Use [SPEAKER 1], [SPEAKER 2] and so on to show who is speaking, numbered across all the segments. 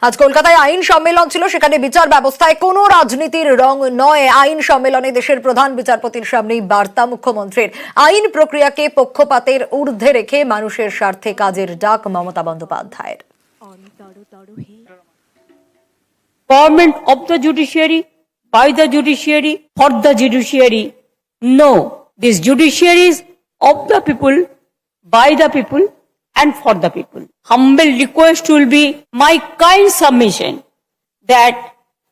[SPEAKER 1] আজ কলকাতায় আইন সম্মেলন ছিল, সেখানে বিচার ব্যবস্থায় কোনো রাজনীতির রং নয়। আইন সম্মেলনে দেশের প্রধান বিচারপতির সামনেই বার্তা মুখ্যমন্ত্রীর। আইন প্রক্রিয়াকে পক্ষপাতের ঊর্ধ্বে রেখে মানুষের স্বার্থে কাজের ডাক মমতা বন্দ্যোপাধ্যায়ের।
[SPEAKER 2] Government of the judiciary, by the judiciary, for the judiciary. No, this judiciary is of the people, by the people, and for the people. Humble request will be my kind submission that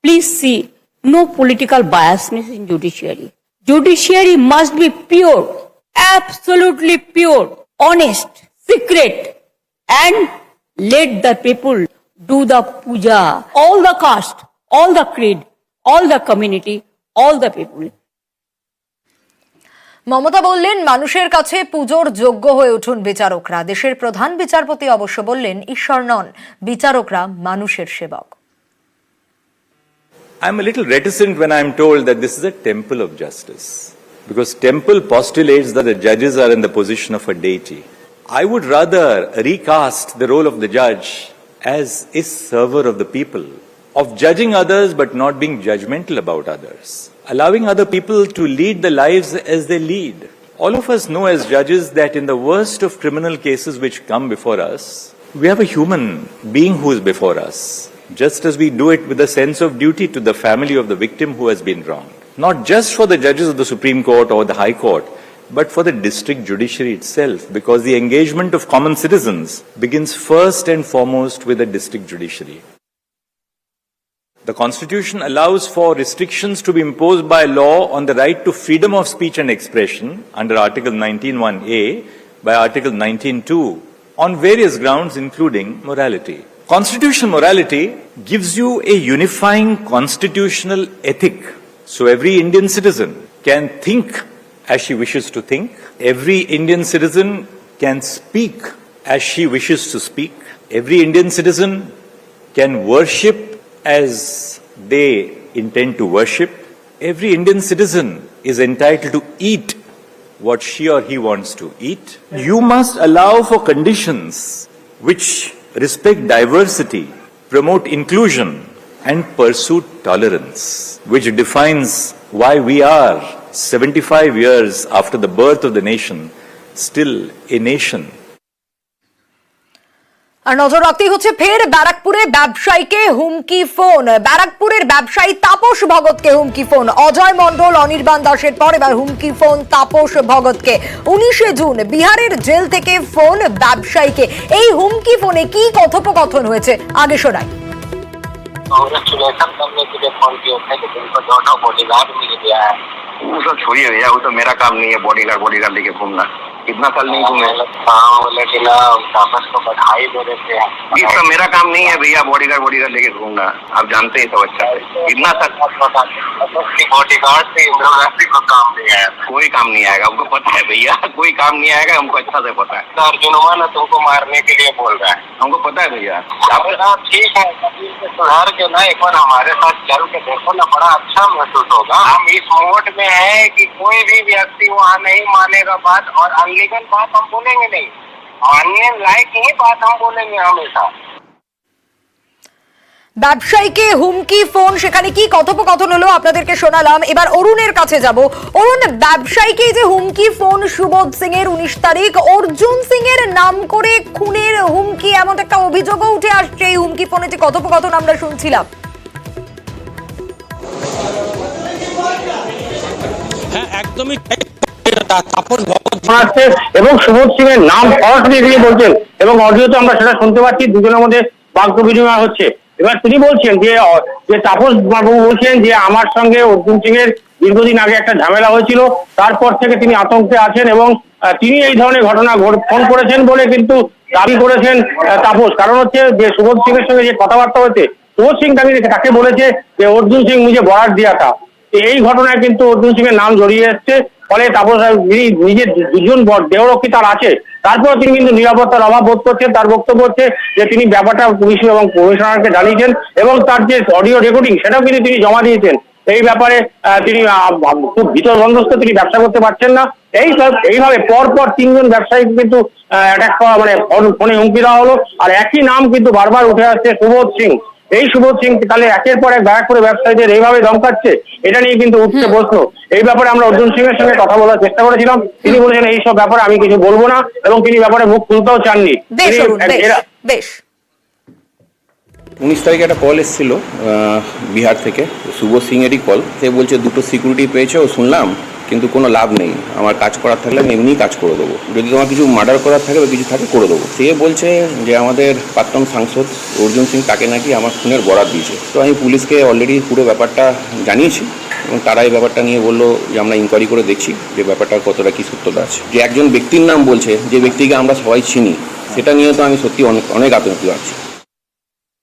[SPEAKER 2] please see no political biasness in judiciary. Judiciary must be pure, absolutely pure, honest, secret, and let the people do the puja, all the caste, all the creed, all the community, all the people.
[SPEAKER 1] Mamata বললেন, মানুষের কাছে পুজোর যোগ্য হয়ে উঠুন বিচারকরা। দেশের প্রধান বিচারপতি অবশ্য বললেন, ঈশ্বর নন, বিচারকরা মানুষের সেবক।
[SPEAKER 3] I'm a little reticent when I'm told that this is a temple of justice, because temple postulates that the judges are in the position of a deity. I would rather recast the role of the judge as a server of the people, of judging others but not being judgmental about others, allowing other people to lead the lives as they lead. All of us know as judges that in the worst of criminal cases which come before us, we have a human being who is before us, just as we do it with a sense of duty to the family of the victim who has been wronged. Not just for the judges of the Supreme Court or the High Court, but for the district judiciary itself, because the engagement of common citizens begins first and foremost with the district judiciary. The Constitution allows for restrictions to be imposed by law on the right to freedom of speech and expression under Article 19(1)(a) by Article 19(2) on various grounds including morality. Constitutional morality gives you a unifying constitutional ethic, so every Indian citizen can think as she wishes to think. Every Indian citizen can speak as she wishes to speak. Every Indian citizen can worship as they intend to worship. Every Indian citizen is entitled to eat what she or he wants to eat. You must allow for conditions which respect diversity, promote inclusion, and pursue tolerance, which defines why we are 75 years after the birth of the nation still a nation.
[SPEAKER 1] আর নজর রাখতেই হচ্ছে ফের ব্যারাকপুরে ব্যবসায়ীকে হুমকি phone. ব্যারাকপুরের ব্যবসায়ী তাপস ভগতকে হুমকি ফোন। অজয় মণ্ডল, অনির্বাণ দাসের পর এবার হুমকি ফোন তাপস ভগতকে। 19 জুন বিহারের জেল থেকে ফোন ব্যবসায়ীকে। এই হুমকি ফোনে কি কথোপকথন হয়েছে আগে শোনাই।
[SPEAKER 4] वो सब छोड़िए भैया, वो तो मेरा काम नहीं है बॉडीगार्ड लेके घूमना। कितना साल नहीं घूमे, लेकिन तापस को बधाई दे देते हैं। ये सब मेरा काम नहीं है भैया, बॉडीगार्ड लेके घूमना। आप जानते हैं सब अच्छा है। कितना साल बॉडीगार्ड से इंदिरा गांधी को काम नहीं आया, कोई काम नहीं आएगा, हमको पता है भैया, कोई काम नहीं आएगा, हमको अच्छा से पता है। अर्जुन ना तुमको मारने के लिए बोल रहा है, हमको पता है भैया। ठीक है, सुधार के ना एक बार हमारे साथ चल के देखो ना, बड़ा अच्छा महसूस होगा। हम इस मोड में है कि कोई भी व्यक्ति वहाँ नहीं मानेगा बात, और अनलीगल बात हम बोलेंगे नहीं, मानने लायक ही बात हम बोलेंगे हमेशा।
[SPEAKER 1] ব্যবসায়ীকে হুমকি ফোন, সেখানে কি কথোপকথন হলো আপনাদেরকে শোনালাম। এবার অরুণের কাছে যাব। অরুণ, ব্যবসায়ীকে যে হুমকি ফোন সুবোধ সিং এর 19 তারিখ, অর্জুন সিং এর নাম করে খুনের হুমকি, এমন একটা অভিযোগও উঠে আসছে এই হুমকি ফোনে যে কথোপকথন আমরা শুনছিলাম।
[SPEAKER 5] হ্যাঁ, একদমই তাপস ভগত
[SPEAKER 6] এবং সুবোধ সিং এর নাম সরাসরি দিয়ে বলছেন, এবং অডিওতে আমরা সেটা শুনতে পাচ্ছি। দুজনের মধ্যে বাক্য বিনিময় হচ্ছে। এবার তিনি বলছেন যে তাপস বাবু বলছেন যে আমার সঙ্গে অর্জুন সিং এর দীর্ঘদিন আগে একটা ঝামেলা হয়েছিল, তারপর থেকে তিনি আতঙ্কে আছেন, এবং তিনি এই ধরনের ঘটনা ফোন করেছেন বলে কিন্তু দাবি করেছেন তাপস। কারণ হচ্ছে যে সুবোধ সিং এর সঙ্গে যে কথাবার্তা হয়েছে, সুবোধ সিং তাকে বলেছে যে অর্জুন সিং মুঝে বরাত দিয়া থা। এই ঘটনায় কিন্তু অর্জুন সিং এর নাম জড়িয়ে এসছে। ফলে তাপস নিজের দুজন দেহরক্ষী তার আছে, তারপর তিনি কিন্তু নিরাপত্তার অভাব বোধ করছেন। তার বক্তব্য হচ্ছে যে তিনি ব্যাপারটা পুলিশ এবং কমিশনারকে জানিয়েছেন, এবং তার যে অডিও রেকর্ডিং সেটাও কিন্তু তিনি জমা দিয়েছেন। এই ব্যাপারে তিনি খুব ভীতর বন্দোবস্ত, তিনি ব্যবসা করতে পারছেন না। এইভাবে পরপর 3 জন ব্যবসায়ী কিন্তু অ্যাটাক করা, মানে ফোনে হুমকি দেওয়া হলো। আর একই নাম কিন্তু বারবার উঠে আসছে, সুবোধ সিং। এই সুবোধ সিং তাহলে একের পর এক ব্যারাকপুরে ব্যবসায়ীদের এইভাবে ধমকাচ্ছে, এটা নিয়ে কিন্তু উঠছে প্রশ্ন। এই ব্যাপারে আমরা অর্জুন সিং এর সঙ্গে কথা বলার চেষ্টা করেছিলাম, তিনি বলেছেন এইসব ব্যাপারে আমি কিছু বলবো না এবং তিনি ব্যাপারে মুখ খুলতেও চাননি।
[SPEAKER 1] বেশ
[SPEAKER 6] তিনি
[SPEAKER 1] অরুণ, বেশ
[SPEAKER 7] 19 তারিখে একটা কল এসেছিল বিহার থেকে, সুবোধ সিং এরই কল। সে বলছে দুটো সিকিউরিটি পেয়েছে, ও শুনলাম, কিন্তু কোনো লাভ নেই, আমার কাজ করার থাকলে আমি এমনিই কাজ করে দেবো, যদি তোমার কিছু মার্ডার করার থাকে বা কিছু থাকে করে দেবো। সে বলছে যে আমাদের প্রাক্তন সাংসদ অর্জুন সিং তাকে নাকি আমার খুনের বরাত দিয়েছে। তো আমি পুলিশকে অলরেডি পুরো ব্যাপারটা জানিয়েছি এবং তারা এই ব্যাপারটা নিয়ে বললো যে আমরা ইনকোয়ারি করে দেখছি যে ব্যাপারটা কতটা কি সত্যতা আছে। যে একজন ব্যক্তির নাম বলছে, যে ব্যক্তিকে আমরা সবাই চিনি, সেটা নিয়ে তো আমি সত্যি অনেক আতঙ্কিত আছি।